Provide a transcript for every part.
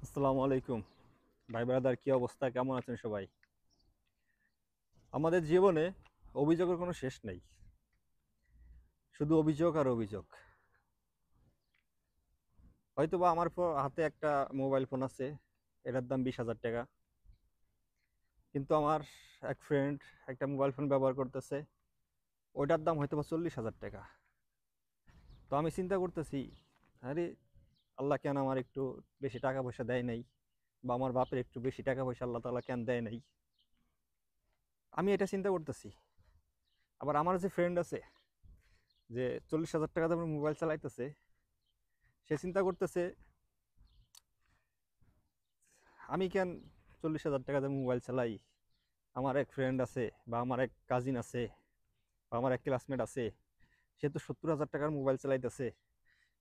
আসসালামু আলাইকুম ভাই ব্রাদার, কি অবস্থা? কেমন আছেন সবাই? আমাদের জীবনে অভিযোগের কোনো শেষ নেই, শুধু অভিযোগ আর অভিযোগ। হয়তোবা আমার হাতে একটা মোবাইল ফোন আছে, এটার দাম 20,000 টাকা। কিন্তু আমার এক ফ্রেন্ড একটা মোবাইল ফোন ব্যবহার করতেছে, ওইটার দাম হয়তোবা 40,000 টাকা। তো আমি চিন্তা করতেছি, আরে আল্লাহ কেন আমার একটু বেশি টাকা পয়সা দেয় নাই, বা আমার বাপের একটু বেশি টাকা পয়সা আল্লাহ তাআলা কেন দেয় নাই। আমি এটা চিন্তা করতেছি। আবার আমার যে ফ্রেন্ড আছে, যে 40,000 টাকা দামের মোবাইল চালাইতেছে, সে চিন্তা করতেছে আমি কেন 40,000 টাকা দামের মোবাইল চালাই। আমার এক ফ্রেন্ড আছে, বা আমার এক কাজিন আছে, বা আমার এক ক্লাসমেট আছে, সে তো 70,000 টাকার মোবাইল চালাইতেছে,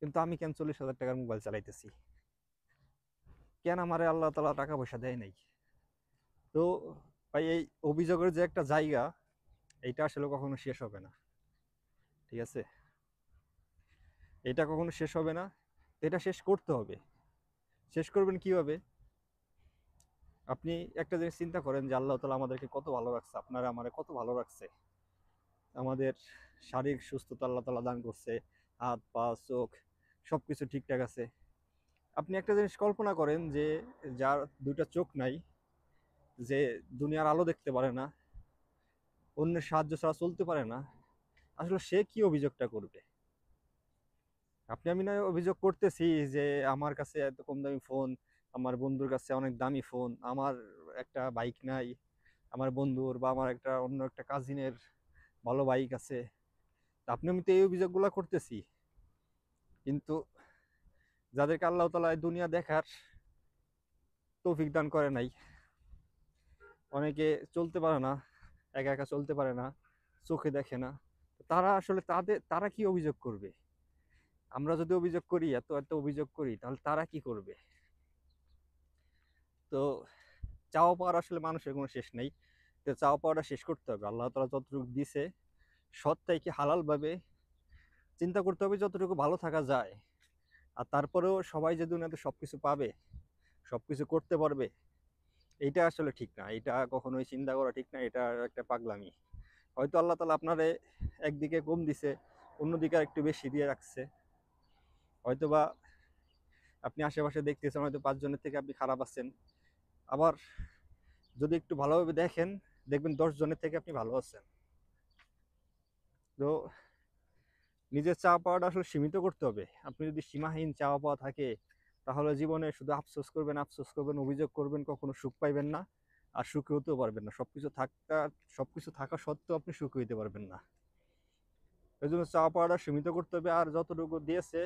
কিন্তু আমি কেন 40,000 টাকার মোবাইল চালাইতেছি? কেন আমারে আল্লাহ তালা টাকা পয়সা দেয় নাই? তো ভাই, এই অভিযোগের যে একটা জায়গা, এইটা আসলে কখনো শেষ হবে না। ঠিক আছে, এটা কখনো শেষ হবে না। এটা শেষ করতে হবে। শেষ করবেন কিভাবে? আপনি একটা জিনিস চিন্তা করেন যে আল্লাহ তালা আমাদেরকে কত ভালো রাখছে, আপনারা আমারে কত ভালো রাখছে। আমাদের শারীরিক সুস্থতা আল্লাহ তালা দান করছে, হাত পা চোখ সবকিছু ঠিকঠাক আছে। আপনি একটা জিনিস কল্পনা করেন যে যার দুইটা চোখ নাই, যে দুনিয়ার আলো দেখতে পারে না, অন্যের সাহায্য ছাড়া চলতে পারে না, আসলে সে কি অভিযোগটা করবে? আপনি আমি না অভিযোগ করতেছি যে আমার কাছে এত কম দামি ফোন, আমার বন্ধুর কাছে অনেক দামি ফোন, আমার একটা বাইক নাই, আমার বন্ধুর বা আমার একটা অন্য একটা কাজিনের ভালো বাইক আছে। তা আপনি আমি তো এই অভিযোগগুলো করতেছি, কিন্তু যাদেরকে আল্লাহ তাআলা এই দুনিয়া দেখার তৌফিক দান করে নাই, অনেকে চলতে পারে না, একা একা চলতে পারে না, চোখে দেখে না, তারা আসলে তারা কি অভিযোগ করবে? আমরা যদি অভিযোগ করি, এত এত অভিযোগ করি, তাহলে তারা কি করবে? তো চাওয়া পাওয়ার আসলে মানুষের কোনো শেষ নেই। তো চাওয়া পাওয়াটা শেষ করতে হবে। আল্লাহ তাআলা যতটুকু দিছে, সৎ থেকে হালাল ভাবে চিন্তা করতে হবে যতটুকু ভালো থাকা যায়। আর তারপরেও সবাই যে দুনিয়াতে সবকিছু পাবে, সবকিছু করতে পারবে, এইটা আসলে ঠিক না। এটা কখনোই চিন্তা করা ঠিক না, এটা একটা পাগলামি। হয়তো আল্লাহ তালা আপনারে একদিকে কম দিছে, অন্যদিকে আর একটু বেশি দিয়ে রাখছে। হয়তোবা আপনি আশেপাশে দেখতেছেন, হয়তো 5 জনের থেকে আপনি খারাপ আছেন। আবার যদি একটু ভালোভাবে দেখেন, দেখবেন 10 জনের থেকে আপনি ভালো আছেন। তো নিজের চাওয়া পাওয়াটা আসলে সীমিত করতে হবে। আপনি যদি সীমাহীন চাওয়া পাওয়া থাকে, তাহলে জীবনে শুধু আফসোস করবেন, আফসোস করবেন, অভিযোগ করবেন, কখনো সুখ পাইবেন না। আর সুখী হতেও পারবেন না। সবকিছু থাকা সত্ত্বেও আপনি সুখী হইতে পারবেন না। এই জন্য চাওয়া পাওয়াটা সীমিত করতে হবে। আর যতটুকু দিয়েছে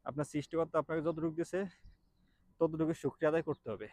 আপনার সৃষ্টিকর্তা, আপনাকে যতটুকু দিয়েছে ততটুকু শুকরিয়া আদায় করতে হবে।